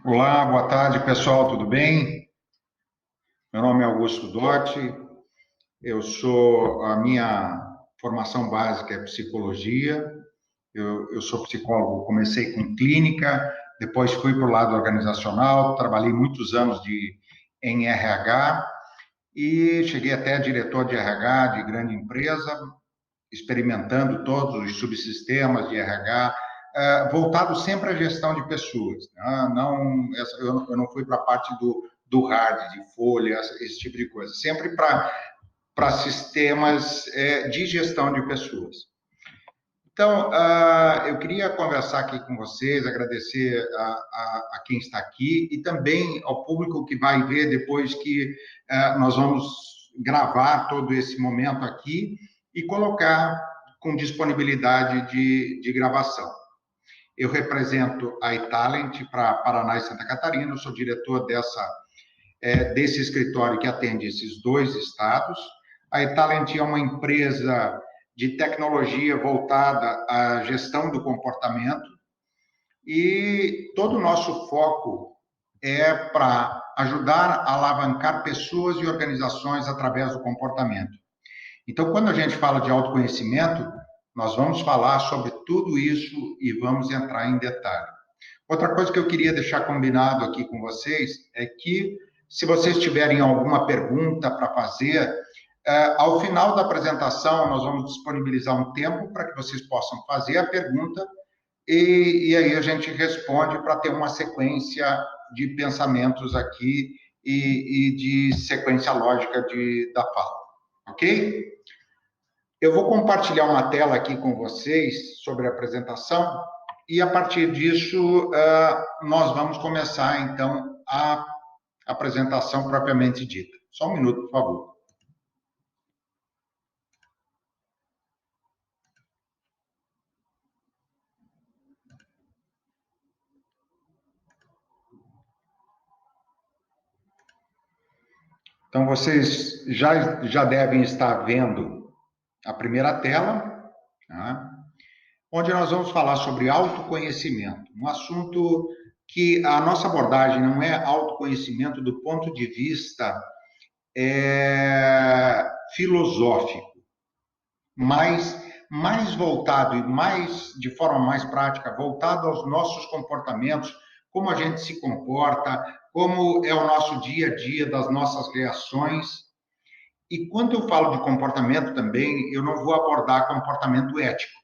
Olá, boa tarde, pessoal, tudo bem? Meu nome é Augusto Dotti, a minha formação básica é psicologia, eu sou psicólogo, comecei com clínica, depois fui para o lado organizacional, trabalhei muitos anos em RH e cheguei até diretor de RH de grande empresa, experimentando todos os subsistemas de RH, voltado sempre à gestão de pessoas. Né? Não, eu não fui para a parte do hard, de folha, esse tipo de coisa. Sempre para sistemas de gestão de pessoas. Então, eu queria conversar aqui com vocês, agradecer a quem está aqui e também ao público que vai ver depois que nós vamos gravar todo esse momento aqui e colocar com disponibilidade de gravação. Eu represento a iTalent para Paraná e Santa Catarina, eu sou diretor desse escritório que atende esses dois estados. A iTalent é uma empresa de tecnologia voltada à gestão do comportamento e todo o nosso foco é para ajudar a alavancar pessoas e organizações através do comportamento. Então, quando a gente fala de autoconhecimento, nós vamos falar sobre tudo isso e vamos entrar em detalhe. Outra coisa que eu queria deixar combinado aqui com vocês é que, se vocês tiverem alguma pergunta para fazer, ao final da apresentação, nós vamos disponibilizar um tempo para que vocês possam fazer a pergunta e aí a gente responde para ter uma sequência de pensamentos aqui e de sequência lógica da fala. Ok? Eu vou compartilhar uma tela aqui com vocês sobre a apresentação e, a partir disso, nós vamos começar, então, a apresentação propriamente dita. Só um minuto, por favor. Então, vocês já devem estar vendo a primeira tela, tá? Onde nós vamos falar sobre autoconhecimento, um assunto que a nossa abordagem não é autoconhecimento do ponto de vista filosófico, mas mais voltado e de forma mais prática, voltado aos nossos comportamentos, como a gente se comporta, como é o nosso dia a dia, das nossas reações. E quando eu falo de comportamento também, eu não vou abordar comportamento ético.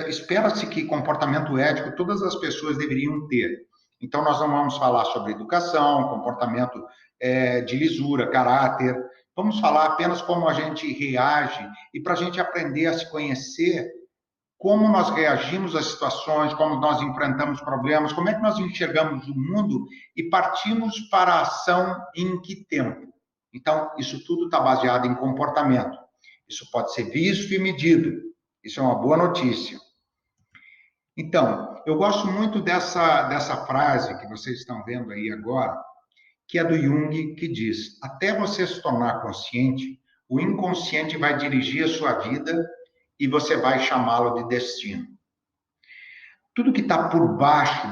Espera-se que comportamento ético todas as pessoas deveriam ter. Então, nós não vamos falar sobre educação, comportamento de lisura, caráter. Vamos falar apenas como a gente reage e para a gente aprender a se conhecer, como nós reagimos às situações, como nós enfrentamos problemas, como é que nós enxergamos o mundo e partimos para a ação em que tempo. Então, isso tudo está baseado em comportamento. Isso pode ser visto e medido. Isso é uma boa notícia. Então, eu gosto muito dessa frase que vocês estão vendo aí agora, que é do Jung, que diz: até você se tornar consciente, o inconsciente vai dirigir a sua vida e você vai chamá-lo de destino. Tudo que está por baixo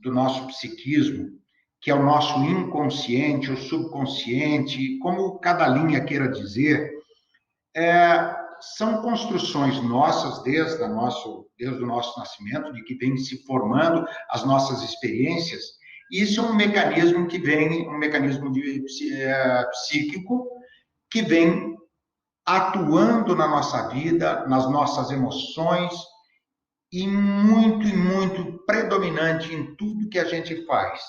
do nosso psiquismo, que é o nosso inconsciente, o subconsciente, como cada linha queira dizer, são construções nossas desde o nosso nascimento, de que vem se formando as nossas experiências. E isso é um mecanismo um mecanismo psíquico, que vem atuando na nossa vida, nas nossas emoções, e muito predominante em tudo que a gente faz.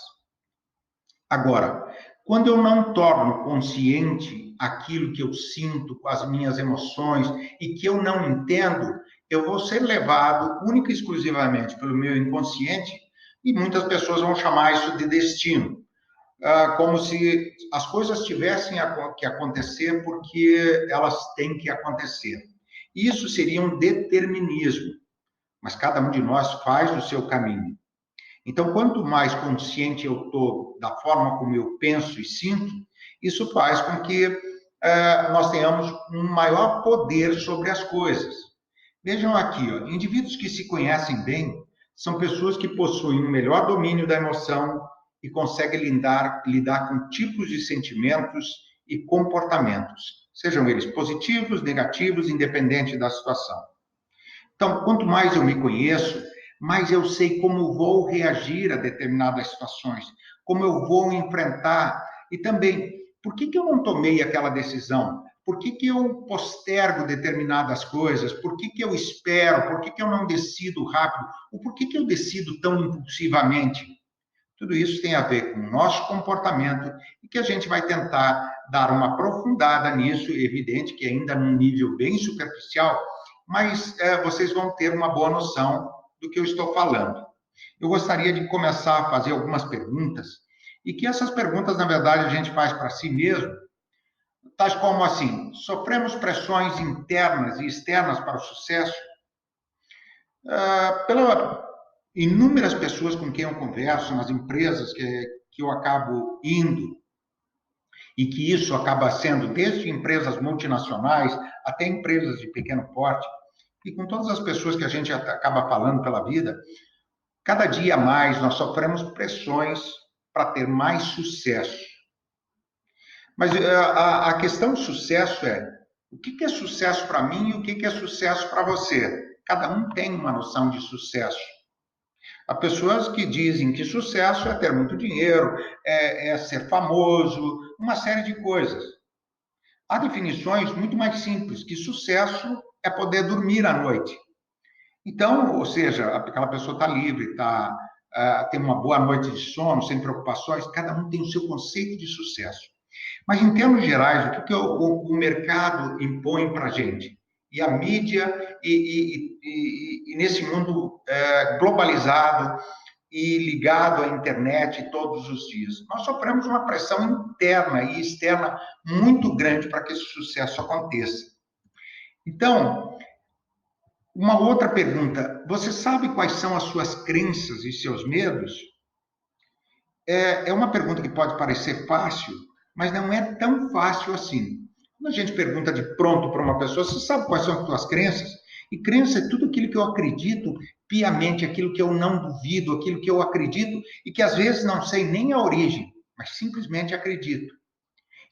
Agora, quando eu não torno consciente aquilo que eu sinto com as minhas emoções e que eu não entendo, eu vou ser levado única e exclusivamente pelo meu inconsciente e muitas pessoas vão chamar isso de destino, como se as coisas tivessem que acontecer porque elas têm que acontecer. Isso seria um determinismo, mas cada um de nós faz o seu caminho. Então, quanto mais consciente eu estou da forma como eu penso e sinto, isso faz com que nós tenhamos um maior poder sobre as coisas. Vejam aqui, ó, indivíduos que se conhecem bem são pessoas que possuem um melhor domínio da emoção e conseguem lidar com tipos de sentimentos e comportamentos, sejam eles positivos, negativos, independente da situação. Então, quanto mais eu me conheço, mais eu sei como vou reagir a determinadas situações, como eu vou enfrentar e também por que eu não tomei aquela decisão, por que eu postergo determinadas coisas, por que eu espero, por que eu não decido rápido, ou por que eu decido tão impulsivamente. Tudo isso tem a ver com o nosso comportamento e que a gente vai tentar dar uma aprofundada nisso, evidente que ainda num nível bem superficial, mas vocês vão ter uma boa noção do que eu estou falando. Eu gostaria de começar a fazer algumas perguntas e que essas perguntas, na verdade, a gente faz para si mesmo, tais como assim: sofremos pressões internas e externas para o sucesso? Pela inúmeras pessoas com quem eu converso, nas empresas que eu acabo indo, e que isso acaba sendo desde empresas multinacionais até empresas de pequeno porte, e com todas as pessoas que a gente acaba falando pela vida, cada dia mais nós sofremos pressões para ter mais sucesso. Mas a questão do sucesso é: o que é sucesso para mim e o que é sucesso para você? Cada um tem uma noção de sucesso. Há pessoas que dizem que sucesso é ter muito dinheiro, é ser famoso, uma série de coisas. Há definições muito mais simples, que sucesso é poder dormir à noite. Então, ou seja, aquela pessoa está livre, tem uma boa noite de sono, sem preocupações, cada um tem o seu conceito de sucesso. Mas, em termos gerais, o que o mercado impõe para a gente? E a mídia, e nesse mundo globalizado e ligado à internet todos os dias, nós sofremos uma pressão interna e externa muito grande para que esse sucesso aconteça. Então, uma outra pergunta: você sabe quais são as suas crenças e seus medos? É uma pergunta que pode parecer fácil, mas não é tão fácil assim. Quando a gente pergunta de pronto para uma pessoa: você sabe quais são as suas crenças? E crença é tudo aquilo que eu acredito piamente, aquilo que eu não duvido, aquilo que eu acredito e que às vezes não sei nem a origem, mas simplesmente acredito.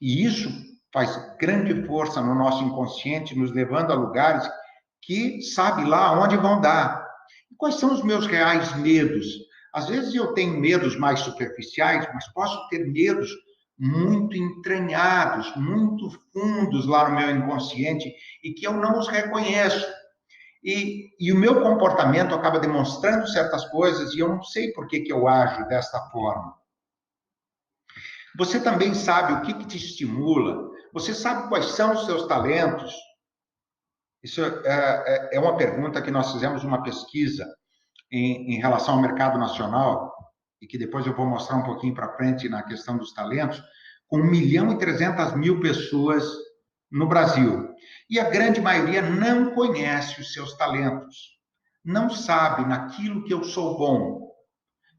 E isso faz grande força no nosso inconsciente, nos levando a lugares que sabe lá onde vão dar. E quais são os meus reais medos? Às vezes eu tenho medos mais superficiais, mas posso ter medos muito entranhados, muito fundos lá no meu inconsciente e que eu não os reconheço. E o meu comportamento acaba demonstrando certas coisas e eu não sei por que eu ajo desta forma. Você também sabe o que te estimula? Você sabe quais são os seus talentos? Isso é uma pergunta que nós fizemos uma pesquisa em relação ao mercado nacional, e que depois eu vou mostrar um pouquinho para frente na questão dos talentos, com 1.300.000 pessoas no Brasil. E a grande maioria não conhece os seus talentos, não sabe naquilo que eu sou bom.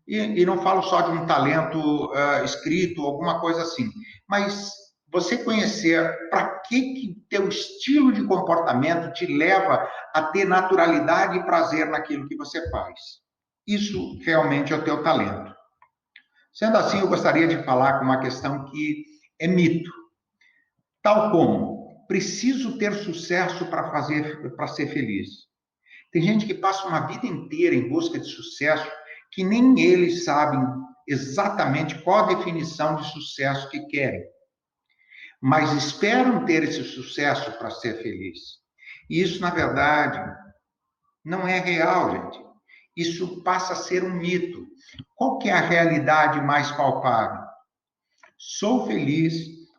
E não falo só de um talento escrito, alguma coisa assim, mas você conhecer para que teu estilo de comportamento te leva a ter naturalidade e prazer naquilo que você faz. Isso realmente é o teu talento. Sendo assim, eu gostaria de falar com uma questão que é mito, tal como: preciso ter sucesso para ser feliz. Tem gente que passa uma vida inteira em busca de sucesso que nem eles sabem exatamente qual a definição de sucesso que querem, mas esperam ter esse sucesso para ser feliz. E isso, na verdade, não é real, gente. Isso passa a ser um mito. Qual que é a realidade mais palpável? Sou feliz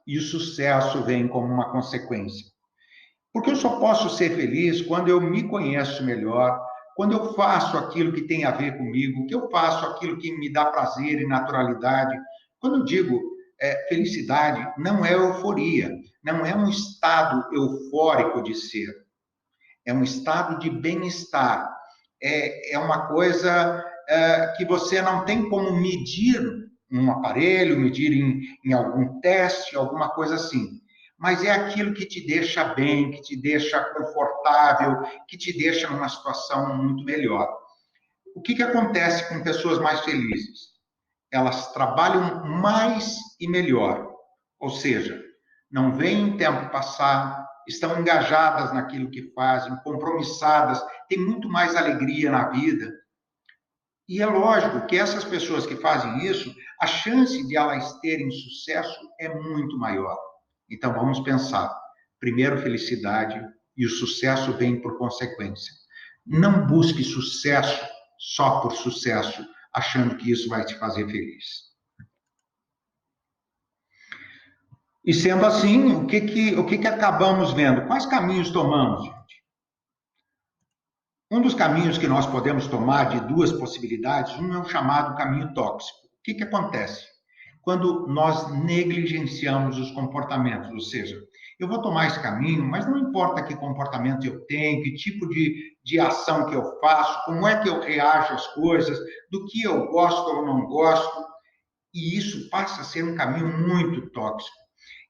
e o sucesso vem como uma consequência. Porque eu só posso ser feliz quando eu me conheço melhor, quando eu faço aquilo que tem a ver comigo, que eu faço aquilo que me dá prazer e naturalidade. Quando eu digo felicidade, não é euforia, não é um estado eufórico de ser, é um estado de bem-estar. É uma coisa que você não tem como medir num aparelho, medir em algum teste, alguma coisa assim. Mas é aquilo que te deixa bem, que te deixa confortável, que te deixa numa situação muito melhor. o que acontece com pessoas mais felizes? Elas trabalham mais e melhor, ou seja, não veem o tempo passar, estão engajadas naquilo que fazem, compromissadas, têm muito mais alegria na vida. E é lógico que essas pessoas que fazem isso, a chance de elas terem sucesso é muito maior. Então, vamos pensar. Primeiro, felicidade, e o sucesso vem por consequência. Não busque sucesso só por sucesso, achando que isso vai te fazer feliz. E sendo assim, o que acabamos vendo? Quais caminhos tomamos, gente? Um dos caminhos que nós podemos tomar, de duas possibilidades, um é o chamado caminho tóxico. O que acontece? Quando nós negligenciamos os comportamentos, ou seja, eu vou tomar esse caminho, mas não importa que comportamento eu tenho, que tipo de ação que eu faço, como é que eu reajo às coisas, do que eu gosto ou não gosto, e isso passa a ser um caminho muito tóxico.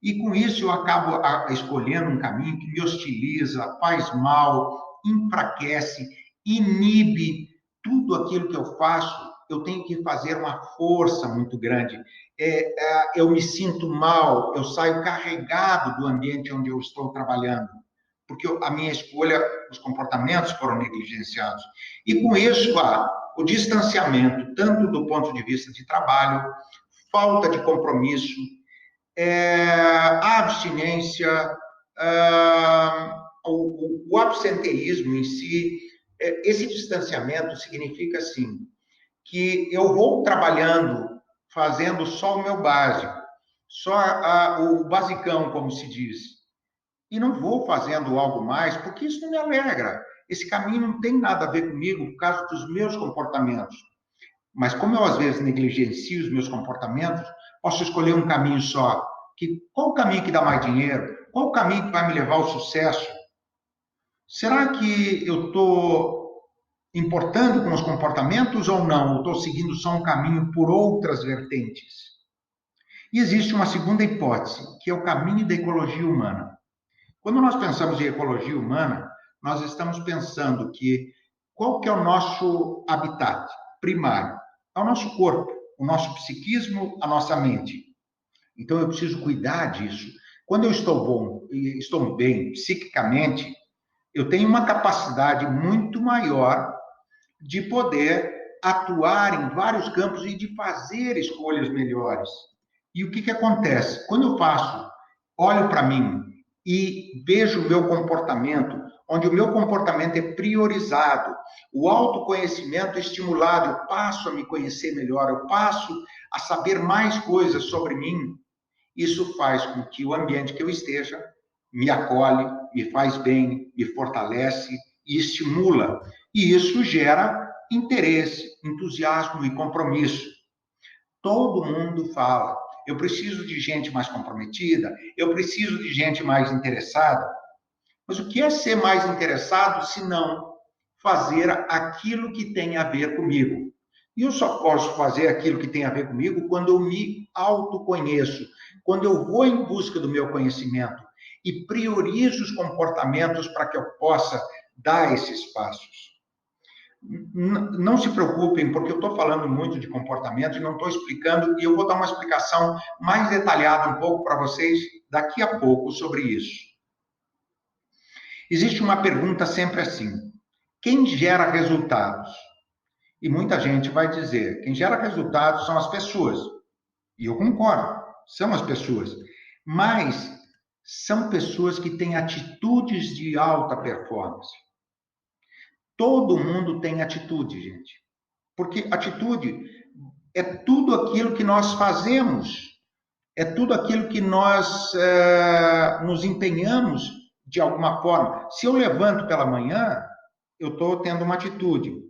E com isso eu acabo escolhendo um caminho que me hostiliza, faz mal, enfraquece, inibe tudo aquilo que eu faço. Eu tenho que fazer uma força muito grande. Eu me sinto mal, eu saio carregado do ambiente onde eu estou trabalhando, porque a minha escolha, os comportamentos foram negligenciados. E com isso, o distanciamento, tanto do ponto de vista de trabalho, falta de compromisso, a abstinência, o absenteísmo em si. Esse distanciamento significa, assim, que eu vou trabalhando, fazendo só o meu básico, só o basicão, como se diz, e não vou fazendo algo mais, porque isso não me alegra. Esse caminho não tem nada a ver comigo por causa dos meus comportamentos. Mas como eu, às vezes, negligencio os meus comportamentos, posso escolher um caminho só. Qual o caminho que dá mais dinheiro? Qual o caminho que vai me levar ao sucesso? Será que eu estou importando com os comportamentos ou não? Ou estou seguindo só um caminho por outras vertentes? E existe uma segunda hipótese, que é o caminho da ecologia humana. Quando nós pensamos em ecologia humana, nós estamos pensando que qual que é o nosso habitat primário? É o nosso corpo, o nosso psiquismo, a nossa mente. Então eu preciso cuidar disso. Quando eu estou bem psiquicamente, eu tenho uma capacidade muito maior de poder atuar em vários campos e de fazer escolhas melhores. E o que acontece? Quando eu olho para mim e vejo o meu comportamento, onde o meu comportamento é priorizado, o autoconhecimento é estimulado, eu passo a me conhecer melhor, eu passo a saber mais coisas sobre mim, isso faz com que o ambiente que eu esteja me acolhe, me faz bem, me fortalece e estimula. E isso gera interesse, entusiasmo e compromisso. Todo mundo fala, eu preciso de gente mais comprometida, eu preciso de gente mais interessada. Mas o que é ser mais interessado se não fazer aquilo que tem a ver comigo? E eu só posso fazer aquilo que tem a ver comigo quando eu me autoconheço, quando eu vou em busca do meu conhecimento e priorizo os comportamentos para que eu possa dar esses passos. Não se preocupem, porque eu estou falando muito de comportamento e não estou explicando, e eu vou dar uma explicação mais detalhada um pouco para vocês daqui a pouco sobre isso. Existe uma pergunta sempre assim: quem gera resultados? E muita gente vai dizer, quem gera resultados são as pessoas. E eu concordo, são as pessoas. Mas são pessoas que têm atitudes de alta performance. Todo mundo tem atitude, gente. Porque atitude é tudo aquilo que nós fazemos, é tudo aquilo que nós nos empenhamos de alguma forma. Se eu levanto pela manhã, eu estou tendo uma atitude.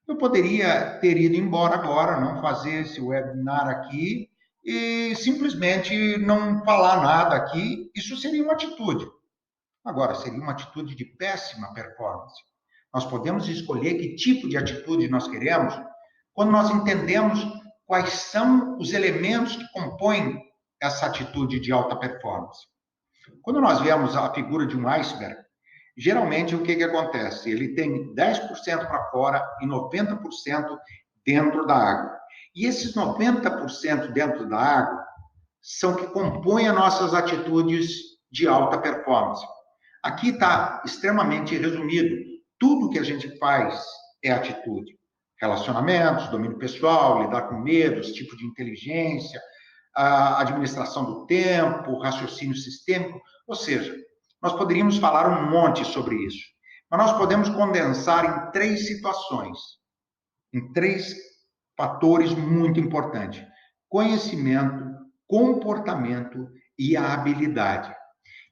Eu poderia ter ido embora agora, não fazer esse webinar aqui e simplesmente não falar nada aqui. Isso seria uma atitude. Agora, seria uma atitude de péssima performance. Nós podemos escolher que tipo de atitude nós queremos quando nós entendemos quais são os elementos que compõem essa atitude de alta performance. Quando nós vemos a figura de um iceberg, Geralmente, o que acontece? Ele tem 10% para fora e 90% dentro da água. E esses 90% dentro da água são que compõem as nossas atitudes de alta performance. Aqui está extremamente resumido. Tudo que a gente faz é atitude. Relacionamentos, domínio pessoal, lidar com medos, tipo de inteligência, a administração do tempo, raciocínio sistêmico. Ou seja, nós poderíamos falar um monte sobre isso. Mas nós podemos condensar em 3 situações, em 3 fatores muito importantes: conhecimento, comportamento e a habilidade.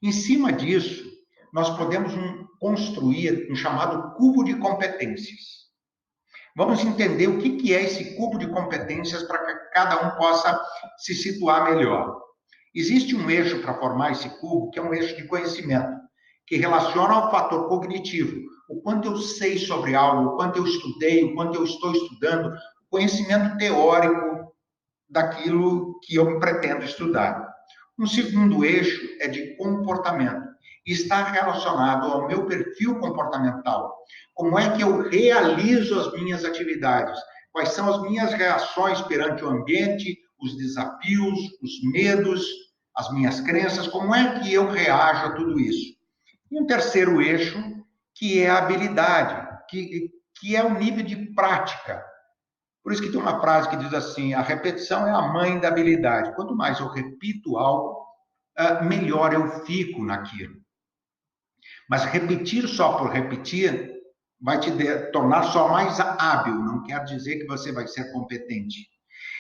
Em cima disso, nós podemos construir um chamado cubo de competências. Vamos entender o que é esse cubo de competências para que cada um possa se situar melhor. Existe um eixo para formar esse cubo, que é um eixo de conhecimento, que relaciona ao fator cognitivo, o quanto eu sei sobre algo, o quanto eu estudei, o quanto eu estou estudando, o conhecimento teórico daquilo que eu pretendo estudar. Um segundo eixo é de comportamento, e está relacionado ao meu perfil comportamental. Como é que eu realizo as minhas atividades? Quais são as minhas reações perante o ambiente, os desafios, os medos, as minhas crenças? Como é que eu reajo a tudo isso? E um terceiro eixo, que é a habilidade, que é o nível de prática. Por isso que tem uma frase que diz assim: a repetição é a mãe da habilidade. Quanto mais eu repito algo, melhor eu fico naquilo. Mas repetir só por repetir vai te tornar só mais hábil, não quer dizer que você vai ser competente.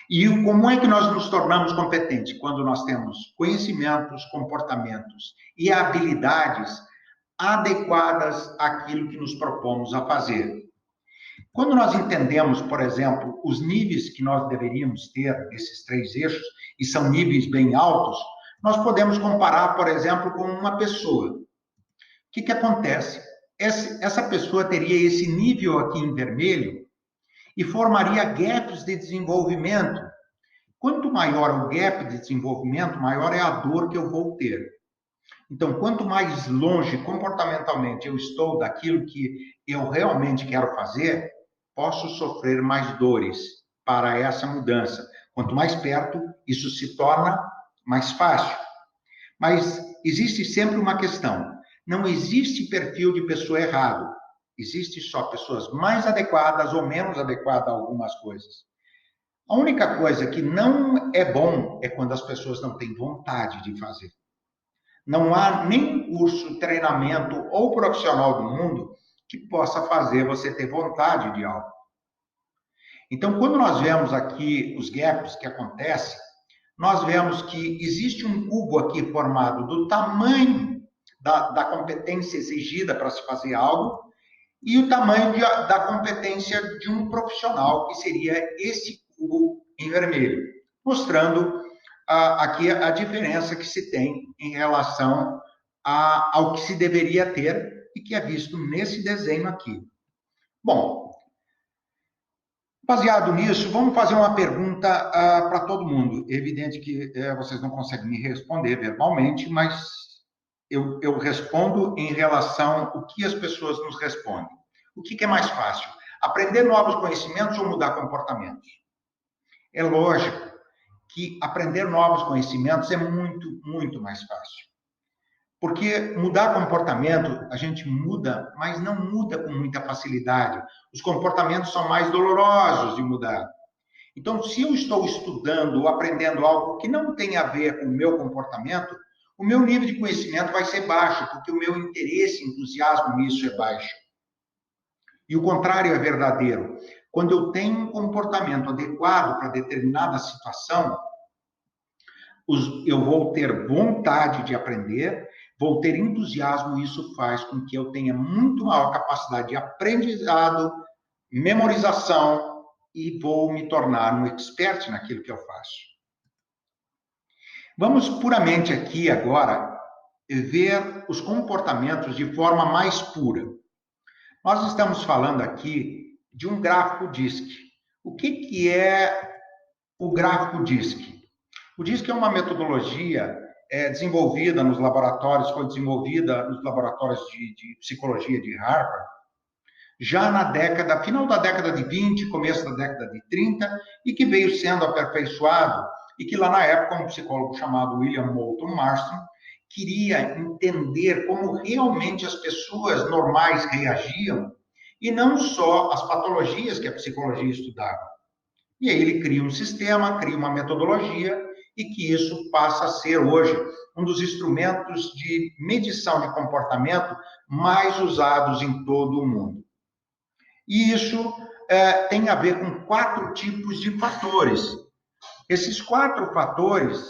E como é que nós nos tornamos competentes? Quando nós temos conhecimentos, comportamentos e habilidades adequadas àquilo que nos propomos a fazer. Quando nós entendemos, por exemplo, os níveis que nós deveríamos ter nesses 3 eixos, e são níveis bem altos, nós podemos comparar, por exemplo, com uma pessoa. O que acontece? Essa pessoa teria esse nível aqui em vermelho e formaria gaps de desenvolvimento. Quanto maior o gap de desenvolvimento, maior é a dor que eu vou ter. Então, quanto mais longe comportamentalmente eu estou daquilo que eu realmente quero fazer, posso sofrer mais dores para essa mudança. Quanto mais perto, isso se torna mais fácil. Mas existe sempre uma questão: não existe perfil de pessoa errado. Existe só pessoas mais adequadas ou menos adequadas a algumas coisas. A única coisa que não é bom é quando as pessoas não têm vontade de fazer. Não há nem curso, treinamento ou profissional do mundo que possa fazer você ter vontade de algo. Então, quando nós vemos aqui os gaps que acontecem, nós vemos que existe um cubo aqui formado do tamanho da competência exigida para se fazer algo e o tamanho da competência de um profissional, que seria esse cubo em vermelho, mostrando aqui a diferença que se tem em relação ao que se deveria ter e que é visto nesse desenho aqui. Bom, baseado nisso, vamos fazer uma pergunta para todo mundo. É evidente que vocês não conseguem me responder verbalmente, mas eu respondo em relação ao que as pessoas nos respondem. O que é mais fácil? Aprender novos conhecimentos ou mudar comportamentos? É lógico que aprender novos conhecimentos é muito, muito mais fácil. Porque mudar comportamento, a gente muda, mas não muda com muita facilidade. Os comportamentos são mais dolorosos de mudar. Então, se eu estou estudando ou aprendendo algo que não tem a ver com o meu comportamento, o meu nível de conhecimento vai ser baixo, porque o meu interesse, entusiasmo nisso é baixo. E o contrário é verdadeiro. Quando eu tenho um comportamento adequado para determinada situação, eu vou ter vontade de aprender, vou ter entusiasmo, e isso faz com que eu tenha muito maior capacidade de aprendizado, memorização, e vou me tornar um expert naquilo que eu faço. Vamos puramente aqui agora ver os comportamentos de forma mais pura. Nós estamos falando aqui de um gráfico DISC. O que é o gráfico DISC? O DISC é uma metodologia desenvolvida nos laboratórios, foi desenvolvida nos laboratórios de psicologia de Harvard, já na final da década de 20, começo da década de 30, e que veio sendo aperfeiçoado, e que lá na época um psicólogo chamado William Moulton Marston queria entender como realmente as pessoas normais reagiam, e não só as patologias que a psicologia estudava. E aí ele cria um sistema, cria uma metodologia, e que isso passa a ser hoje um dos instrumentos de medição de comportamento mais usados em todo o mundo. E isso tem a ver com 4 tipos de fatores. Esses quatro fatores,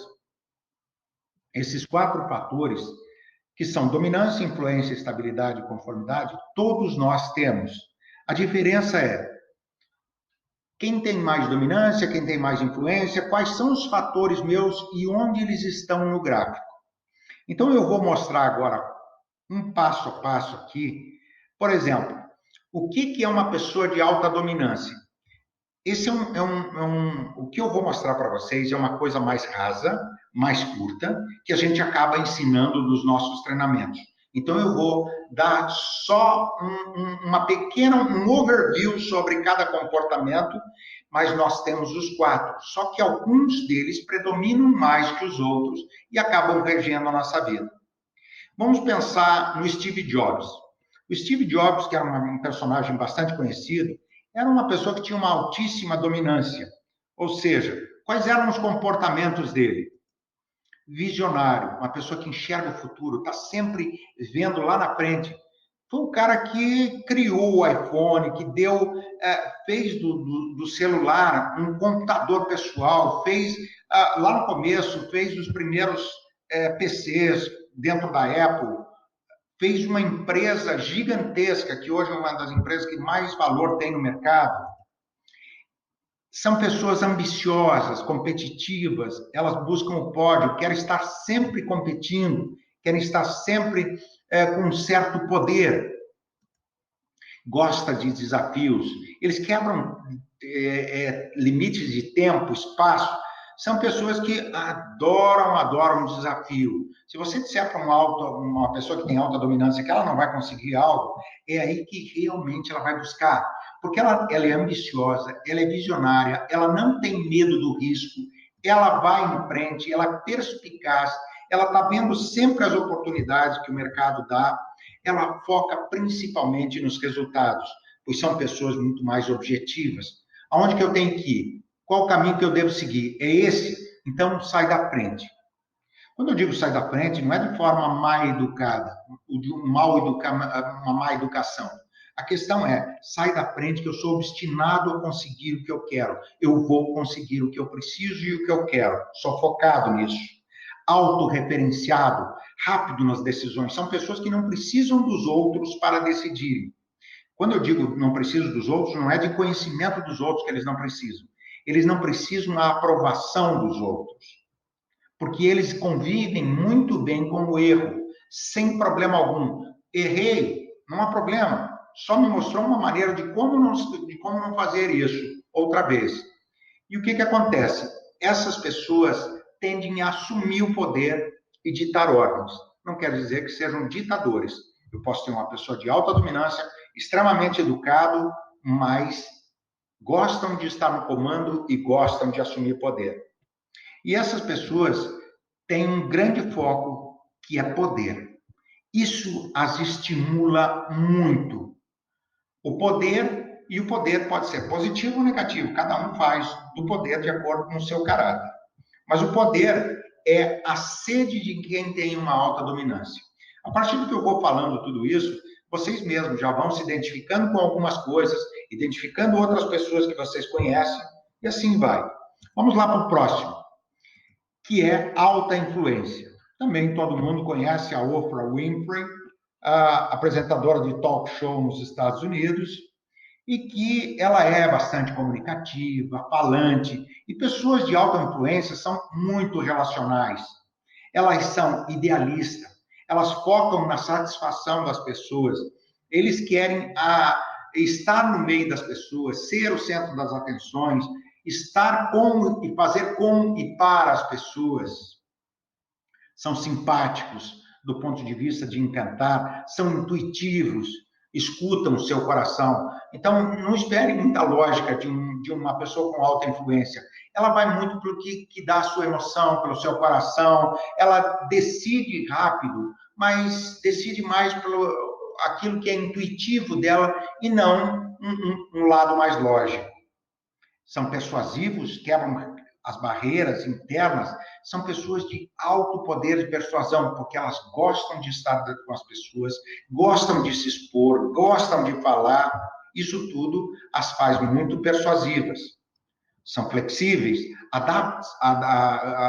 que são dominância, influência, estabilidade e conformidade, todos nós temos. A diferença é quem tem mais dominância, quem tem mais influência, quais são os fatores meus e onde eles estão no gráfico. Então, eu vou mostrar agora um passo a passo aqui. Por exemplo, o que é uma pessoa de alta dominância? Esse o que eu vou mostrar para vocês é uma coisa mais rasa, mais curta, que a gente acaba ensinando nos nossos treinamentos. Então, eu vou dar só um overview sobre cada comportamento, mas nós temos os 4. Só que alguns deles predominam mais que os outros e acabam regendo a nossa vida. Vamos pensar no Steve Jobs. O Steve Jobs, que era um personagem bastante conhecido, era uma pessoa que tinha uma altíssima dominância. Ou seja, quais eram os comportamentos dele? Visionário, uma pessoa que enxerga o futuro, está sempre vendo lá na frente. Foi o cara que criou o iPhone, que fez do celular um computador pessoal, fez, lá no começo, fez os primeiros PCs dentro da Apple, fez uma empresa gigantesca, que hoje é uma das empresas que mais valor tem no mercado. São pessoas ambiciosas, competitivas, elas buscam o pódio, querem estar sempre competindo, querem estar sempre com um certo poder. Gosta de desafios, eles quebram limites de tempo, espaço. São pessoas que adoram um desafio. Se você disser para uma pessoa que tem alta dominância que ela não vai conseguir algo, é aí que realmente ela vai buscar. Porque ela é ambiciosa, ela é visionária, ela não tem medo do risco, ela vai em frente, ela é perspicaz, ela está vendo sempre as oportunidades que o mercado dá, ela foca principalmente nos resultados, pois são pessoas muito mais objetivas. Aonde que eu tenho que ir? Qual o caminho que eu devo seguir? É esse? Então, sai da frente. Quando eu digo sai da frente, não é de forma mal educada, de uma má educação. A questão é, sai da frente que eu sou obstinado a conseguir o que eu quero. Eu vou conseguir o que eu preciso e o que eu quero. Sou focado nisso. Autorreferenciado, rápido nas decisões. São pessoas que não precisam dos outros para decidirem. Quando eu digo não preciso dos outros, não é de conhecimento dos outros que eles não precisam. Eles não precisam da aprovação dos outros. Porque eles convivem muito bem com o erro, sem problema algum. Errei, não há problema. Só me mostrou uma maneira de como não fazer isso outra vez. E o que acontece? Essas pessoas tendem a assumir o poder e ditar ordens. Não quer dizer que sejam ditadores. Eu posso ter uma pessoa de alta dominância, extremamente educado, mas gostam de estar no comando e gostam de assumir poder. E essas pessoas têm um grande foco, que é poder. Isso as estimula muito. O poder, e o poder pode ser positivo ou negativo, cada um faz do poder de acordo com o seu caráter. Mas o poder é a sede de quem tem uma alta dominância. A partir do que eu vou falando tudo isso, vocês mesmos já vão se identificando com algumas coisas, identificando outras pessoas que vocês conhecem, e assim vai. Vamos lá para o próximo, que é alta influência. Também todo mundo conhece a Oprah Winfrey, a apresentadora de talk show nos Estados Unidos, e que ela é bastante comunicativa, falante, e pessoas de alta influência são muito relacionais. Elas são idealistas, elas focam na satisfação das pessoas, eles querem estar no meio das pessoas, ser o centro das atenções, estar com e fazer com e para as pessoas. são simpáticos do ponto de vista de encantar, são intuitivos, escutam o seu coração. Então, não espere muita lógica de uma pessoa com alta influência. Ela vai muito pelo que dá a sua emoção, pelo seu coração, ela decide rápido, mas decide mais pelo aquilo que é intuitivo dela e não um lado mais lógico. São persuasivos, quebram as barreiras internas, são pessoas de alto poder de persuasão, porque elas gostam de estar com as pessoas, gostam de se expor, gostam de falar, isso tudo as faz muito persuasivas. São flexíveis,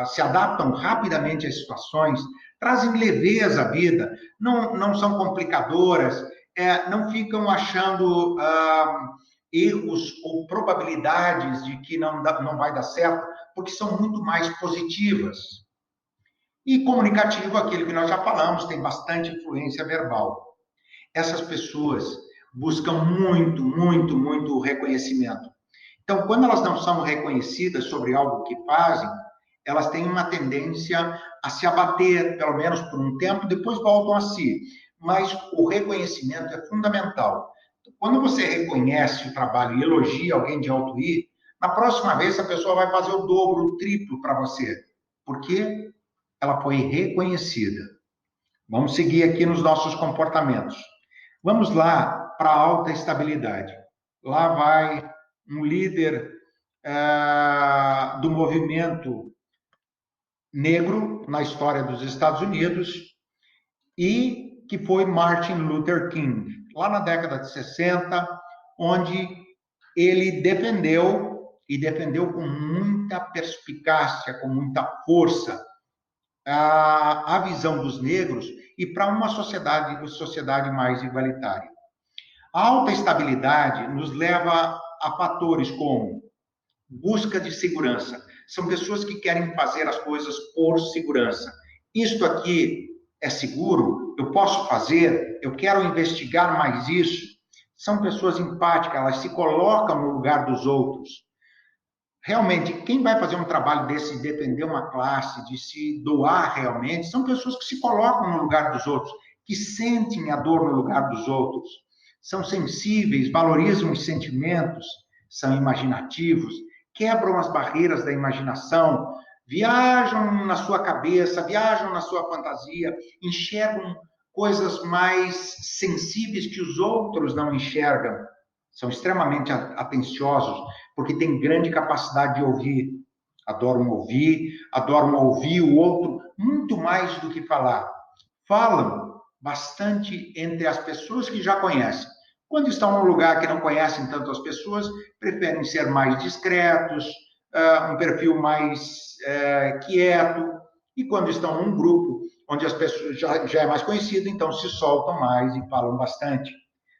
se adaptam rapidamente às situações, trazem leveza à vida, não são complicadoras, não ficam achando erros ou probabilidades de que não vai dar certo, porque são muito mais positivas. E comunicativo, aquilo que nós já falamos, tem bastante influência verbal. Essas pessoas buscam muito reconhecimento. Então, quando elas não são reconhecidas sobre algo que fazem, elas têm uma tendência a se abater, pelo menos por um tempo, depois voltam a si. Mas o reconhecimento é fundamental. Quando você reconhece o trabalho e elogia alguém de alto I, na próxima vez a pessoa vai fazer o dobro, o triplo para você, porque ela foi reconhecida. Vamos seguir aqui nos nossos comportamentos. Vamos lá para a alta estabilidade. Lá vai um líder do movimento negro na história dos Estados Unidos e que foi Martin Luther King, lá na década de 60, onde ele defendeu com muita perspicácia, com muita força, a visão dos negros e para uma sociedade mais igualitária. A alta estabilidade nos leva a fatores como busca de segurança. São pessoas que querem fazer as coisas por segurança. Isto aqui é seguro? Eu posso fazer? Eu quero investigar mais isso? São pessoas empáticas, elas se colocam no lugar dos outros. Realmente, quem vai fazer um trabalho desse, de defender uma classe, de se doar realmente, são pessoas que se colocam no lugar dos outros, que sentem a dor no lugar dos outros. São sensíveis, valorizam os sentimentos, são imaginativos, quebram as barreiras da imaginação, viajam na sua cabeça, viajam na sua fantasia, enxergam coisas mais sensíveis que os outros não enxergam. São extremamente atenciosos, porque têm grande capacidade de ouvir. Adoram ouvir o outro muito mais do que falar. Falam bastante entre as pessoas que já conhecem. Quando estão num lugar que não conhecem tanto as pessoas, preferem ser mais discretos, um perfil mais quieto. E quando estão num grupo onde as pessoas já é mais conhecido, então se soltam mais e falam bastante.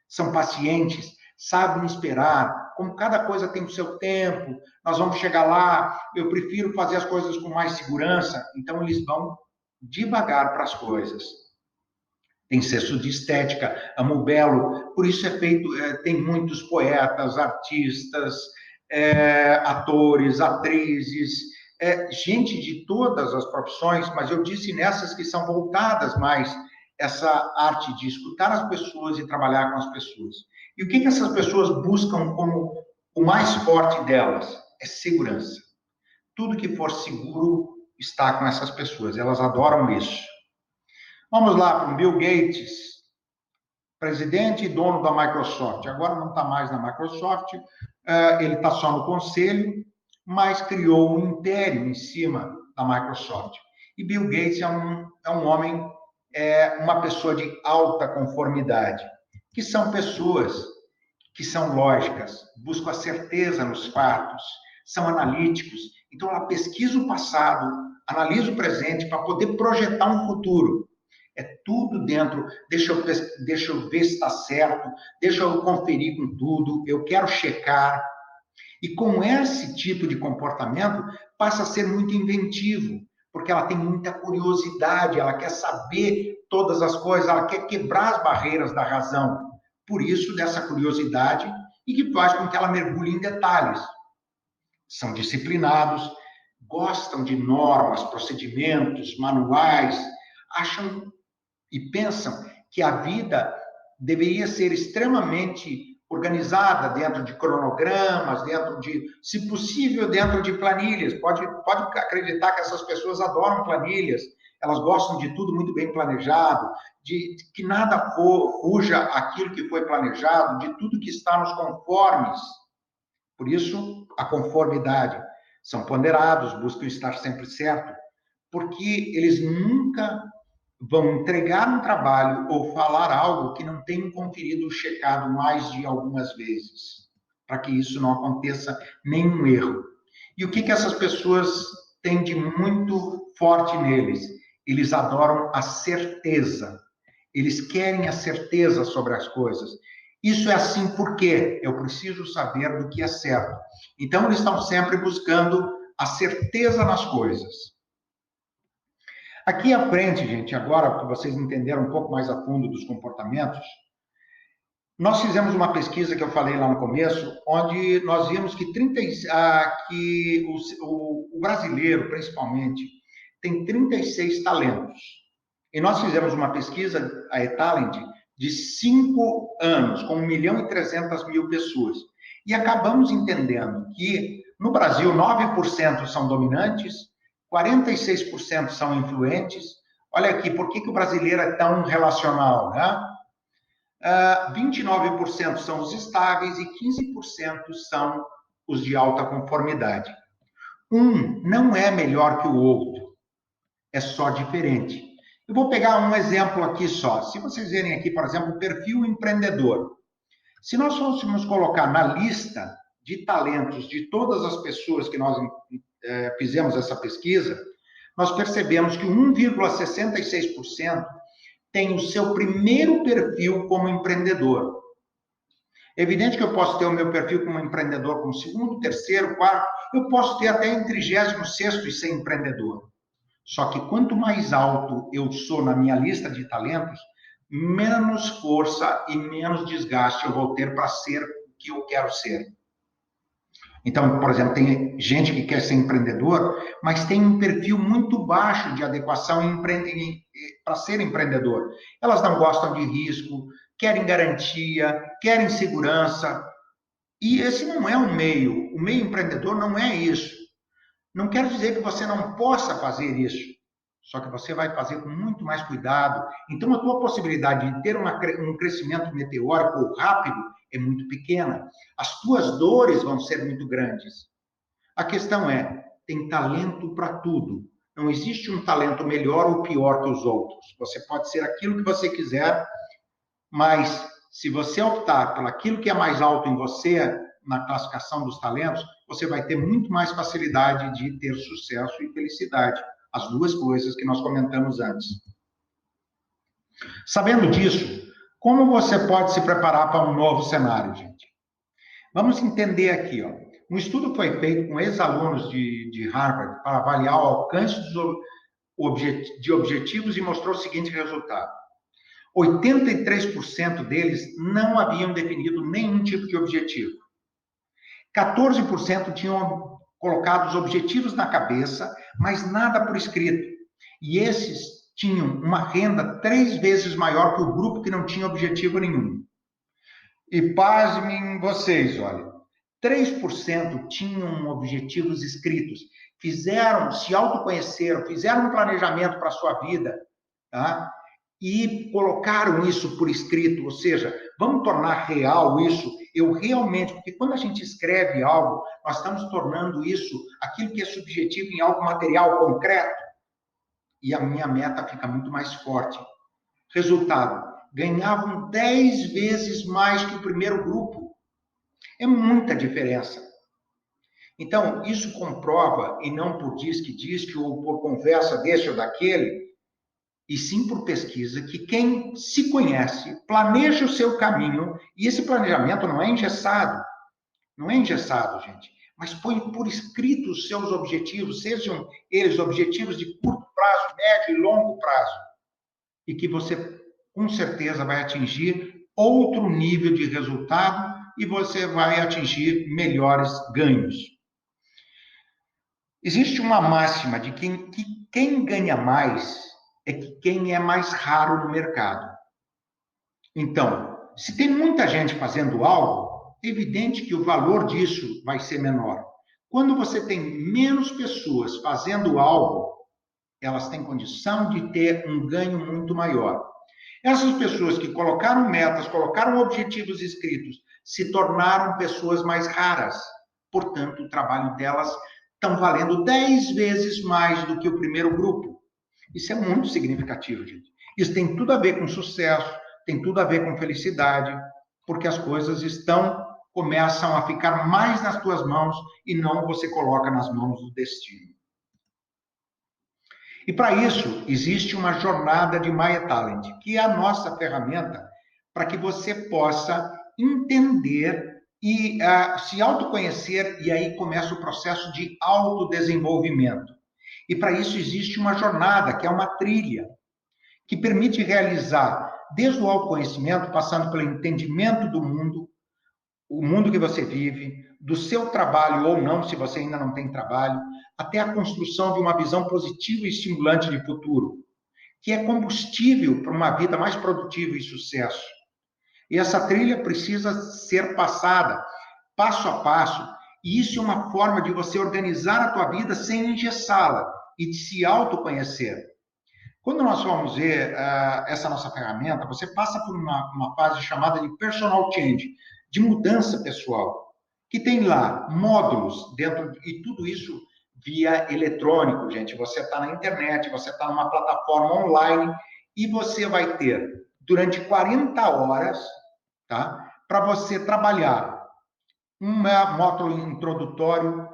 São pacientes, sabem esperar, como cada coisa tem o seu tempo, nós vamos chegar lá, eu prefiro fazer as coisas com mais segurança, então eles vão devagar para as coisas. Tem senso de estética, amo o belo, por isso tem muitos poetas, artistas, atores, atrizes, gente de todas as profissões, mas eu disse nessas que são voltadas mais essa arte de escutar as pessoas e trabalhar com as pessoas. E o que essas pessoas buscam como o mais forte delas? É segurança. Tudo que for seguro está com essas pessoas, elas adoram isso. Vamos lá para o Bill Gates, presidente e dono da Microsoft. Agora não está mais na Microsoft, ele está só no conselho, mas criou um império em cima da Microsoft. E Bill Gates é um homem, uma pessoa de alta conformidade, que são pessoas que são lógicas, buscam a certeza nos fatos, são analíticos. Então, ela pesquisa o passado, analisa o presente para poder projetar um futuro. É tudo dentro, deixa eu ver se está certo, deixa eu conferir com tudo, eu quero checar. E com esse tipo de comportamento, passa a ser muito inventivo, porque ela tem muita curiosidade, ela quer saber todas as coisas, ela quer quebrar as barreiras da razão. Por isso, dessa curiosidade, e que faz com que ela mergulhe em detalhes. São disciplinados, gostam de normas, procedimentos, manuais, acham e pensam que a vida deveria ser extremamente organizada dentro de cronogramas, dentro de, se possível, dentro de planilhas. Pode acreditar que essas pessoas adoram planilhas, elas gostam de tudo muito bem planejado, de que nada fuja aquilo que foi planejado, de tudo que está nos conformes. Por isso, a conformidade. São ponderados, buscam estar sempre certo, porque eles nunca vão entregar um trabalho ou falar algo que não tenham conferido ou checado mais de algumas vezes, para que isso não aconteça nenhum erro. E o que essas pessoas têm de muito forte neles? Eles adoram a certeza. Eles querem a certeza sobre as coisas. Isso é assim porque eu preciso saber do que é certo. Então, eles estão sempre buscando a certeza nas coisas. Aqui à frente, gente, agora que vocês entenderam um pouco mais a fundo dos comportamentos, nós fizemos uma pesquisa que eu falei lá no começo, onde nós vimos que, que o brasileiro, principalmente, tem 36 talentos. E nós fizemos uma pesquisa, a eTalent, de 5 anos, com 1.300.000 pessoas. E acabamos entendendo que, no Brasil, 9% são dominantes, 46% são influentes. Olha aqui, por que o brasileiro é tão relacional, né? 29% são os estáveis e 15% são os de alta conformidade. Um não é melhor que o outro, é só diferente. Eu vou pegar um exemplo aqui só. Se vocês verem aqui, por exemplo, o perfil empreendedor. Se nós fôssemos colocar na lista de talentos de todas as pessoas que nós fizemos essa pesquisa, nós percebemos que 1,66% tem o seu primeiro perfil como empreendedor. É evidente que eu posso ter o meu perfil como empreendedor como segundo, terceiro, quarto, eu posso ter até em 36º e ser empreendedor. Só que quanto mais alto eu sou na minha lista de talentos, menos força e menos desgaste eu vou ter para ser o que eu quero ser. Então, por exemplo, tem gente que quer ser empreendedor, mas tem um perfil muito baixo de adequação para ser empreendedor. Elas não gostam de risco, querem garantia, querem segurança. E esse não é o meio. O meio empreendedor não é isso. Não quer dizer que você não possa fazer isso. Só que você vai fazer com muito mais cuidado. Então, a tua possibilidade de ter um crescimento meteórico ou rápido é muito pequena. As tuas dores vão ser muito grandes. A questão é, tem talento para tudo. Não existe um talento melhor ou pior que os outros. Você pode ser aquilo que você quiser, mas se você optar por aquilo que é mais alto em você, na classificação dos talentos, você vai ter muito mais facilidade de ter sucesso e felicidade. As duas coisas que nós comentamos antes. Sabendo disso, como você pode se preparar para um novo cenário, gente? Vamos entender aqui, ó. Um estudo foi feito com ex-alunos de Harvard para avaliar o alcance de objetivos e mostrou o seguinte resultado. 83% deles não haviam definido nenhum tipo de objetivo. 14% tinham colocado os objetivos na cabeça, mas nada por escrito. E esses tinham uma renda 3 vezes maior que o grupo que não tinha objetivo nenhum. E pasmem vocês, olha, 3% tinham objetivos escritos, se autoconheceram, fizeram um planejamento para a sua vida, tá? E colocaram isso por escrito, ou seja, vamos tornar real isso, eu realmente, porque quando a gente escreve algo, nós estamos tornando isso, aquilo que é subjetivo, em algo material, concreto, e a minha meta fica muito mais forte. Resultado, ganhavam 10 vezes mais que o primeiro grupo. É muita diferença. Então, isso comprova, e não por diz-que ou por conversa desse ou daquele, e sim por pesquisa, que quem se conhece, planeja o seu caminho, e esse planejamento não é engessado, gente, mas põe por escrito os seus objetivos, sejam eles objetivos de curto prazo, médio e longo prazo, e que você, com certeza, vai atingir outro nível de resultado e você vai atingir melhores ganhos. Existe uma máxima de que quem ganha mais é que quem é mais raro no mercado. Então, se tem muita gente fazendo algo, é evidente que o valor disso vai ser menor. Quando você tem menos pessoas fazendo algo, elas têm condição de ter um ganho muito maior. Essas pessoas que colocaram metas, colocaram objetivos escritos, se tornaram pessoas mais raras. Portanto, o trabalho delas estão valendo 10 vezes mais do que o primeiro grupo. Isso é muito significativo, gente. Isso tem tudo a ver com sucesso, tem tudo a ver com felicidade, porque as coisas começam a ficar mais nas tuas mãos e não você coloca nas mãos do destino. E para isso, existe uma jornada de Maya Talent, que é a nossa ferramenta para que você possa entender e se autoconhecer, e aí começa o processo de autodesenvolvimento. E para isso existe uma jornada, que é uma trilha, que permite realizar desde o autoconhecimento, passando pelo entendimento do mundo, o mundo que você vive, do seu trabalho ou não, se você ainda não tem trabalho, até a construção de uma visão positiva e estimulante de futuro, que é combustível para uma vida mais produtiva e sucesso. E essa trilha precisa ser passada passo a passo, e isso é uma forma de você organizar a tua vida sem engessá-la e de se autoconhecer. Quando nós vamos ver essa nossa ferramenta, você passa por uma fase chamada de personal change, de mudança pessoal, que tem lá módulos dentro, e tudo isso via eletrônico, gente. Você está na internet, você está numa plataforma online, e você vai ter, durante 40 horas, tá, para você trabalhar um módulo introdutório,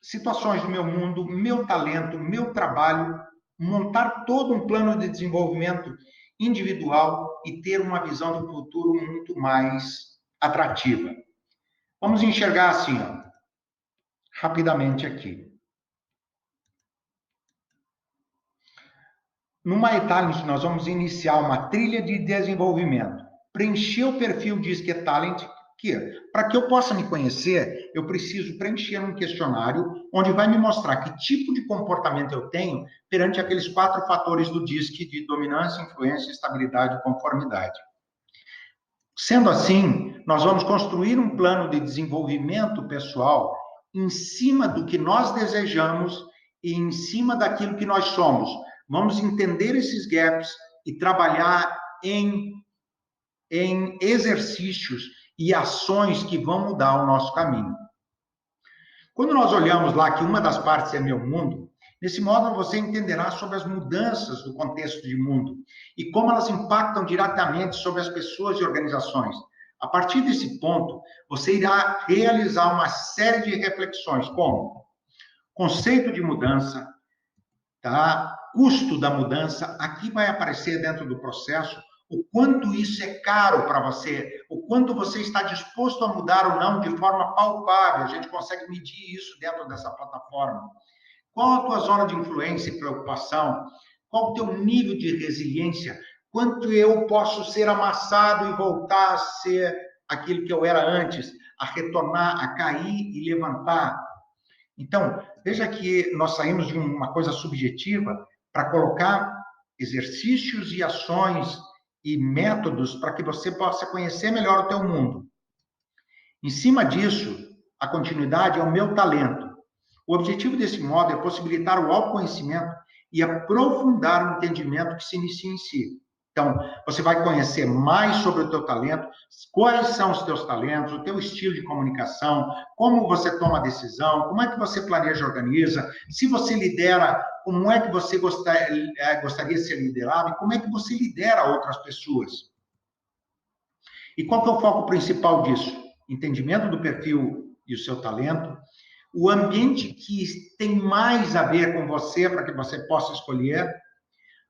situações do meu mundo, meu talento, meu trabalho, montar todo um plano de desenvolvimento individual e ter uma visão do futuro muito mais atrativa. Vamos enxergar assim, ó, rapidamente aqui. No My Talent, nós vamos iniciar uma trilha de desenvolvimento. Preencher o perfil Disque Talent, que para que eu possa me conhecer, eu preciso preencher um questionário onde vai me mostrar que tipo de comportamento eu tenho perante aqueles 4 fatores do Disque de dominância, influência, estabilidade e conformidade. Sendo assim, nós vamos construir um plano de desenvolvimento pessoal em cima do que nós desejamos e em cima daquilo que nós somos. Vamos entender esses gaps e trabalhar em exercícios e ações que vão mudar o nosso caminho. Quando nós olhamos lá que uma das partes é meu mundo, nesse módulo você entenderá sobre as mudanças do contexto de mundo e como elas impactam diretamente sobre as pessoas e organizações. A partir desse ponto, você irá realizar uma série de reflexões, como conceito de mudança, tá? Custo da mudança. Aqui vai aparecer dentro do processo o quanto isso é caro para você, o quanto você está disposto a mudar ou não de forma palpável. A gente consegue medir isso dentro dessa plataforma. Qual a tua zona de influência e preocupação? Qual o teu nível de resiliência? Quanto eu posso ser amassado e voltar a ser aquilo que eu era antes, a retornar, a cair e levantar? Então, veja que nós saímos de uma coisa subjetiva para colocar exercícios e ações e métodos para que você possa conhecer melhor o teu mundo. Em cima disso, a continuidade é o meu talento. O objetivo desse módulo é possibilitar o autoconhecimento e aprofundar o entendimento que se inicia em si. Então, você vai conhecer mais sobre o teu talento, quais são os teus talentos, o teu estilo de comunicação, como você toma decisão, como é que você planeja e organiza, se você lidera, como é que você gostaria de ser liderado e como é que você lidera outras pessoas. E qual que é o foco principal disso? Entendimento do perfil e o seu talento, o ambiente que tem mais a ver com você, para que você possa escolher,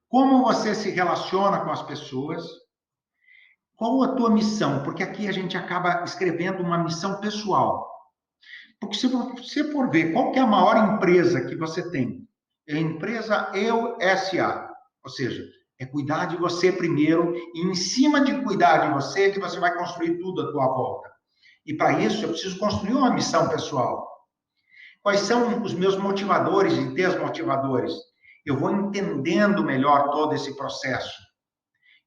como você se relaciona com as pessoas, qual a tua missão, porque aqui a gente acaba escrevendo uma missão pessoal. Porque se você for ver qual que é a maior empresa que você tem, é a empresa Eu S.A., ou seja, é cuidar de você primeiro, e em cima de cuidar de você, que você vai construir tudo à tua volta. E para isso, eu preciso construir uma missão pessoal. Quais são os meus motivadores e desmotivadores? Eu vou entendendo melhor todo esse processo.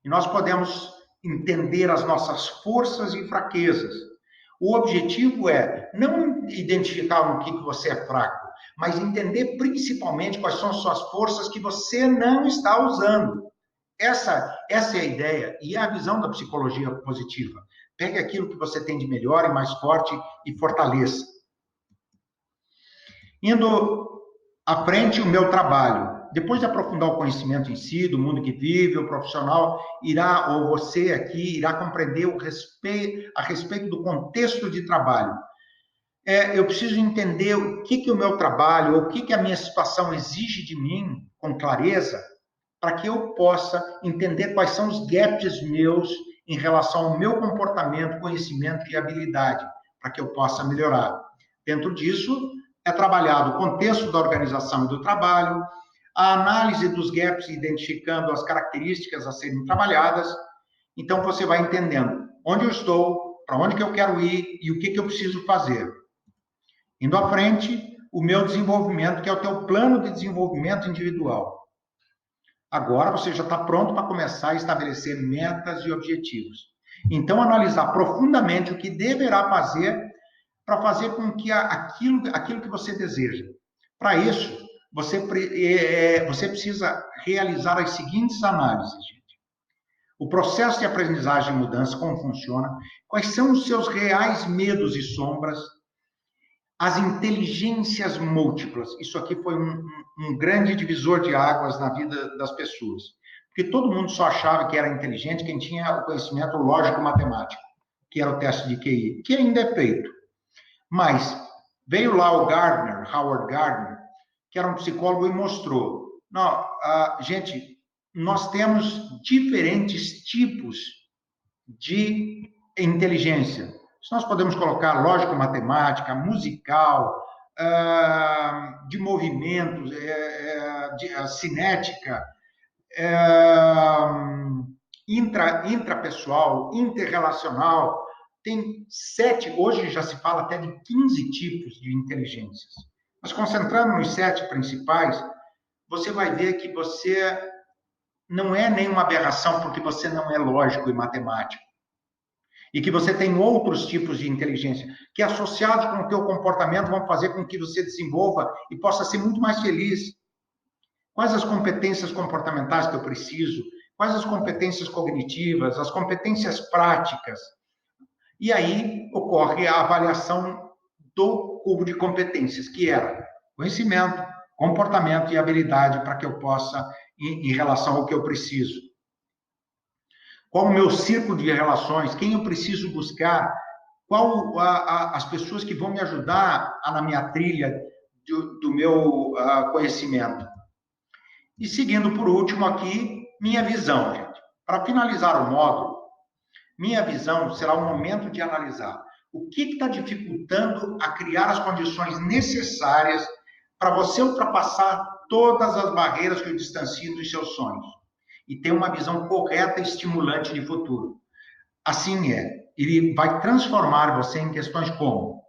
E nós podemos entender as nossas forças e fraquezas. O objetivo é não identificar no que você é fraco, mas entender principalmente quais são as suas forças que você não está usando. Essa é a ideia e é a visão da psicologia positiva. Pegue aquilo que você tem de melhor e mais forte e fortaleça. Indo à frente, o meu trabalho. Depois de aprofundar o conhecimento em si, do mundo que vive, o profissional irá, ou você aqui, irá compreender a respeito do contexto de trabalho. Eu preciso entender o que o meu trabalho, ou o que a minha situação exige de mim, com clareza, para que eu possa entender quais são os gaps meus em relação ao meu comportamento, conhecimento e habilidade, para que eu possa melhorar. Dentro disso, é trabalhado o contexto da organização e do trabalho, a análise dos gaps, identificando as características a serem trabalhadas. Então, você vai entendendo onde eu estou, para onde que eu quero ir e o que eu preciso fazer. Indo à frente, o meu desenvolvimento, que é o teu plano de desenvolvimento individual. Agora você já está pronto para começar a estabelecer metas e objetivos. Então, analisar profundamente o que deverá fazer para fazer com que aquilo que você deseja. Para isso, você precisa realizar as seguintes análises, gente. O processo de aprendizagem e mudança, como funciona, quais são os seus reais medos e sombras, as inteligências múltiplas. Isso aqui foi um grande divisor de águas na vida das pessoas. Porque todo mundo só achava que era inteligente quem tinha o conhecimento lógico-matemático, que era o teste de QI, que ainda é feito. Mas veio lá o Gardner, Howard Gardner, que era um psicólogo e mostrou, não, gente, nós temos diferentes tipos de inteligência. Nós podemos colocar lógico-matemática, musical, de movimentos, cinética, intrapessoal, interrelacional. Tem 7, hoje já se fala até de 15 tipos de inteligências. Mas concentrando nos 7 principais, você vai ver que você não é nenhuma aberração porque você não é lógico e matemático. E que você tem outros tipos de inteligência que, associados com o teu comportamento, vão fazer com que você desenvolva e possa ser muito mais feliz. Quais as competências comportamentais que eu preciso? Quais as competências cognitivas? As competências práticas? E aí ocorre a avaliação do cubo de competências, que era conhecimento, comportamento e habilidade para que eu possa, em relação ao que eu preciso. Qual o meu círculo de relações? Quem eu preciso buscar? Qual as pessoas que vão me ajudar na minha trilha do meu conhecimento? E seguindo por último aqui, minha visão, gente. Para finalizar o módulo, minha visão será o momento de analisar o que está dificultando a criar as condições necessárias para você ultrapassar todas as barreiras que o distanciam dos seus sonhos e ter uma visão correta e estimulante de futuro. Assim ele vai transformar você em questões como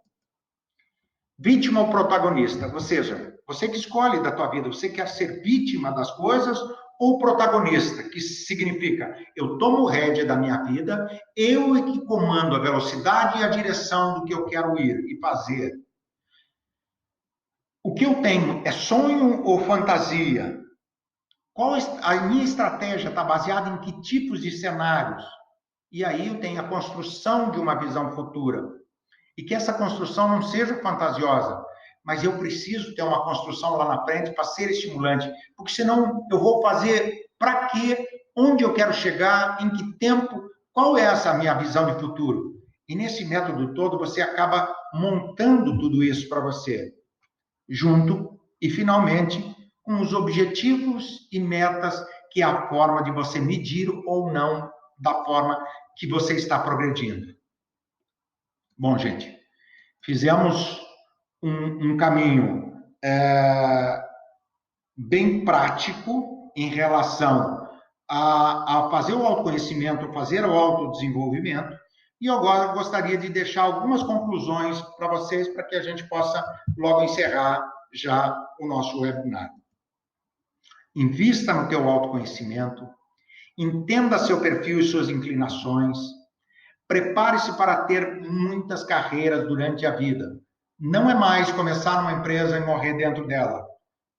vítima ou protagonista, ou seja, você que escolhe da tua vida, você quer ser vítima das coisas ou protagonista, que significa eu tomo o rédea da minha vida, eu é que comando a velocidade e a direção do que eu quero ir e fazer. O que eu tenho é sonho ou fantasia? Qual a minha estratégia está baseada em que tipos de cenários? E aí eu tenho a construção de uma visão futura. E que essa construção não seja fantasiosa, mas eu preciso ter uma construção lá na frente para ser estimulante, porque senão eu vou fazer para quê, onde eu quero chegar, em que tempo, qual é essa minha visão de futuro? E nesse método todo você acaba montando tudo isso para você, junto e finalmente com os objetivos e metas, que é a forma de você medir ou não da forma que você está progredindo. Bom, gente, fizemos um caminho bem prático em relação a fazer o autoconhecimento, fazer o autodesenvolvimento, E eu agora gostaria de deixar algumas conclusões para vocês, para que a gente possa logo encerrar já o nosso webinar. Invista no teu autoconhecimento, entenda seu perfil e suas inclinações, prepare-se para ter muitas carreiras durante a vida. Não é mais começar uma empresa e morrer dentro dela.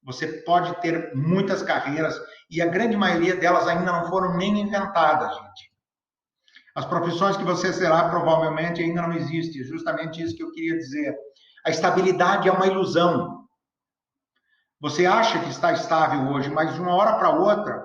Você pode ter muitas carreiras e a grande maioria delas ainda não foram nem inventadas, gente. As profissões que você será provavelmente ainda não existem. Justamente isso que eu queria dizer. A estabilidade é uma ilusão. Você acha que está estável hoje, mas de uma hora para outra,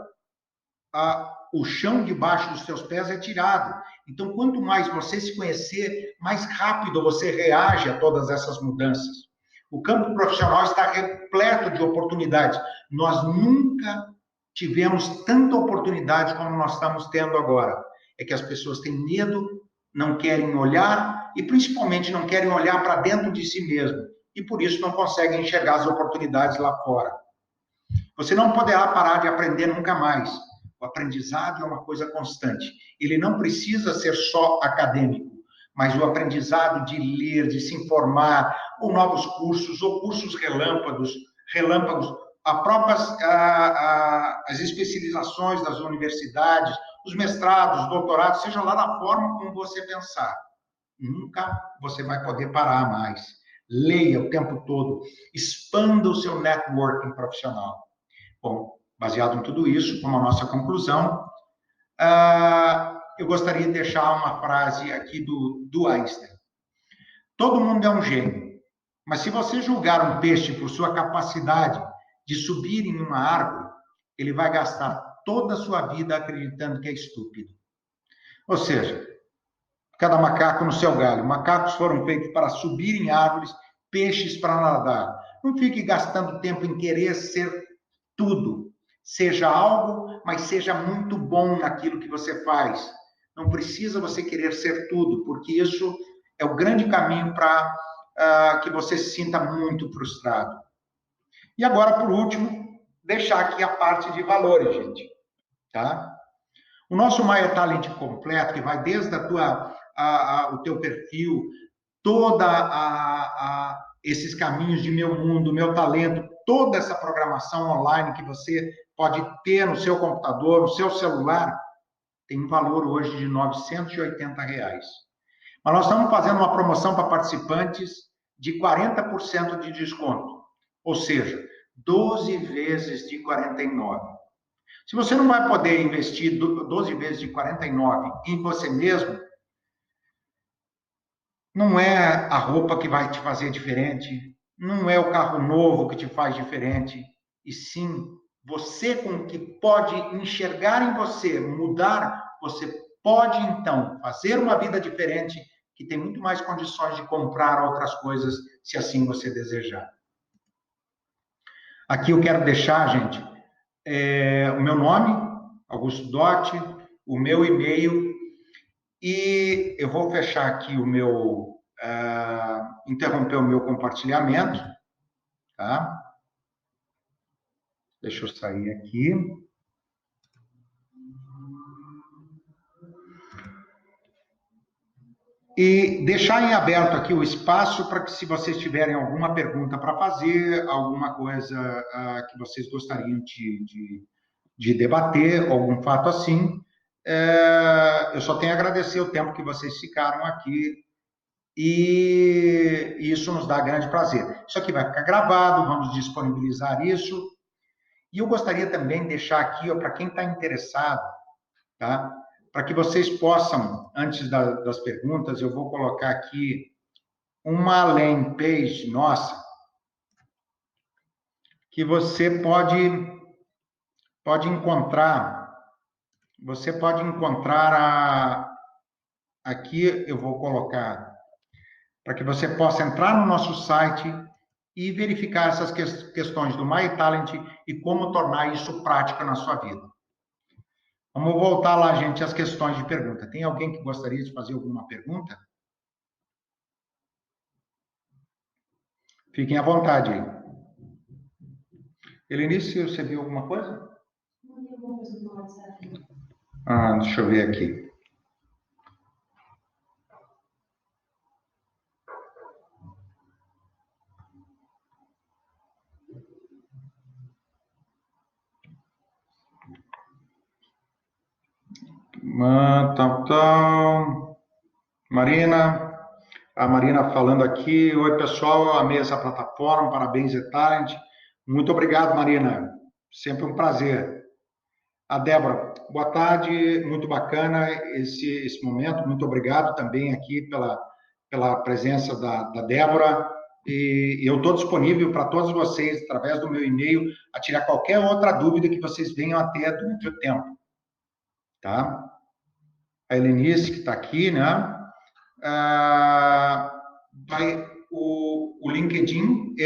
o chão debaixo dos seus pés é tirado. Então, quanto mais você se conhecer, mais rápido você reage a todas essas mudanças. O campo profissional está repleto de oportunidades. Nós nunca tivemos tanta oportunidade como nós estamos tendo agora. É que as pessoas têm medo, não querem olhar e, principalmente, não querem olhar para dentro de si mesmo. E, por isso, não conseguem enxergar as oportunidades lá fora. Você não poderá parar de aprender nunca mais. O aprendizado é uma coisa constante. Ele não precisa ser só acadêmico, mas o aprendizado de ler, de se informar, ou novos cursos, ou cursos relâmpagos, as especializações das universidades, os mestrados, doutorados, seja lá da forma como você pensar. Nunca você vai poder parar mais. Leia o tempo todo, expanda o seu networking profissional. Bom, baseado em tudo isso, como a nossa conclusão, eu gostaria de deixar uma frase aqui do Einstein. Todo mundo é um gênio, mas se você julgar um peixe por sua capacidade de subir em uma árvore, ele vai gastar toda a sua vida acreditando que é estúpido. Ou seja, cada macaco no seu galho. Macacos foram feitos para subir em árvores, peixes para nadar. Não fique gastando tempo em querer ser tudo. Seja algo, mas seja muito bom naquilo que você faz. Não precisa você querer ser tudo, porque isso é o grande caminho para que você se sinta muito frustrado. E agora, por último, deixar aqui a parte de valores, gente. Tá? O nosso My Talent completo, que vai desde o teu perfil, esses caminhos de meu mundo, meu talento, toda essa programação online que você pode ter no seu computador, no seu celular, tem um valor hoje de R$ 980. Mas nós estamos fazendo uma promoção para participantes de 40% de desconto, ou seja, 12 vezes de 49. Se você não vai poder investir 12 vezes de 49 em você mesmo, não é a roupa que vai te fazer diferente, não é o carro novo que te faz diferente, e sim você com o que pode enxergar em você, mudar, você pode então fazer uma vida diferente que tem muito mais condições de comprar outras coisas, se assim você desejar. Aqui eu quero deixar, gente, o meu nome, Augusto Dotti, o meu e-mail, e eu vou fechar aqui interromper o meu compartilhamento, tá? Deixa eu sair aqui. E deixar em aberto aqui o espaço para que, se vocês tiverem alguma pergunta para fazer, alguma coisa que vocês gostariam de debater, algum fato assim, eu só tenho a agradecer o tempo que vocês ficaram aqui e isso nos dá grande prazer. Isso aqui vai ficar gravado, vamos disponibilizar isso. E eu gostaria também de deixar aqui, para quem está interessado, tá? Para que vocês possam, antes das perguntas, eu vou colocar aqui uma landing page nossa, que você pode encontrar, aqui eu vou colocar, para que você possa entrar no nosso site e verificar essas questões do My Talent e como tornar isso prática na sua vida. Vamos voltar lá, gente, às questões de pergunta. Tem alguém que gostaria de fazer alguma pergunta? Fiquem à vontade aí. Helenice, você viu alguma coisa? Deixa eu ver aqui. Marina, a Marina falando aqui. Oi, pessoal, amei essa plataforma, parabéns, Talent. Muito obrigado, Marina. Sempre um prazer. A Débora, boa tarde, muito bacana esse momento. Muito obrigado também aqui pela presença da Débora. E eu estou disponível para todos vocês, através do meu e-mail, a tirar qualquer outra dúvida que vocês venham a ter durante o tempo. Tá? A Helenice, que está aqui, né? O LinkedIn,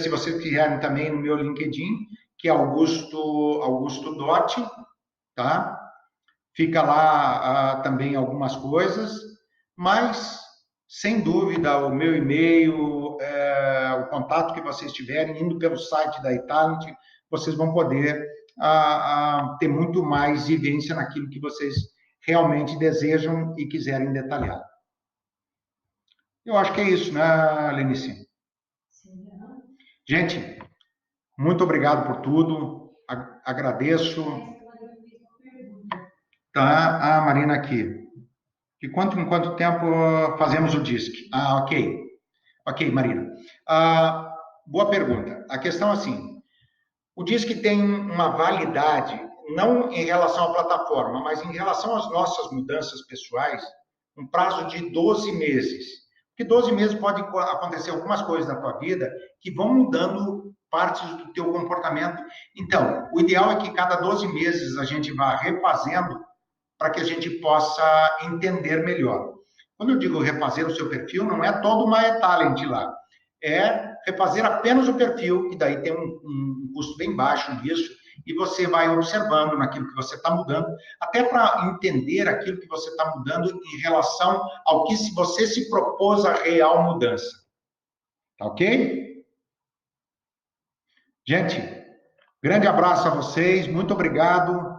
se vocês quiserem também no meu LinkedIn, que é Augusto Dotti, tá? Fica lá também algumas coisas, mas, sem dúvida, o meu e-mail, o contato que vocês tiverem, indo pelo site da Italent, vocês vão poder ter muito mais vivência naquilo que vocês realmente desejam e quiserem detalhar. Eu acho que é isso, né, Lenice? Gente, muito obrigado por tudo, agradeço. Tá, a Marina aqui. Em quanto tempo fazemos o DISC? Ok. Ok, Marina. Boa pergunta. A questão é assim, o DISC tem uma validade, não em relação à plataforma, mas em relação às nossas mudanças pessoais, um prazo de 12 meses. Porque 12 meses pode acontecer algumas coisas na tua vida que vão mudando partes do teu comportamento. Então, o ideal é que cada 12 meses a gente vá refazendo para que a gente possa entender melhor. Quando eu digo refazer o seu perfil, não é todo uma talent lá. É refazer apenas o perfil, que daí tem um custo bem baixo nisso, e você vai observando naquilo que você está mudando, até para entender aquilo que você está mudando em relação ao que você se propôs a real mudança. Tá ok? Gente, grande abraço a vocês, muito obrigado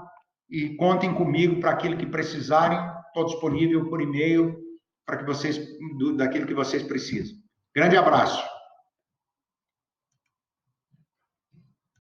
e contem comigo para aquilo que precisarem, estou disponível por e-mail para que vocês, daquilo que vocês precisam. Grande abraço.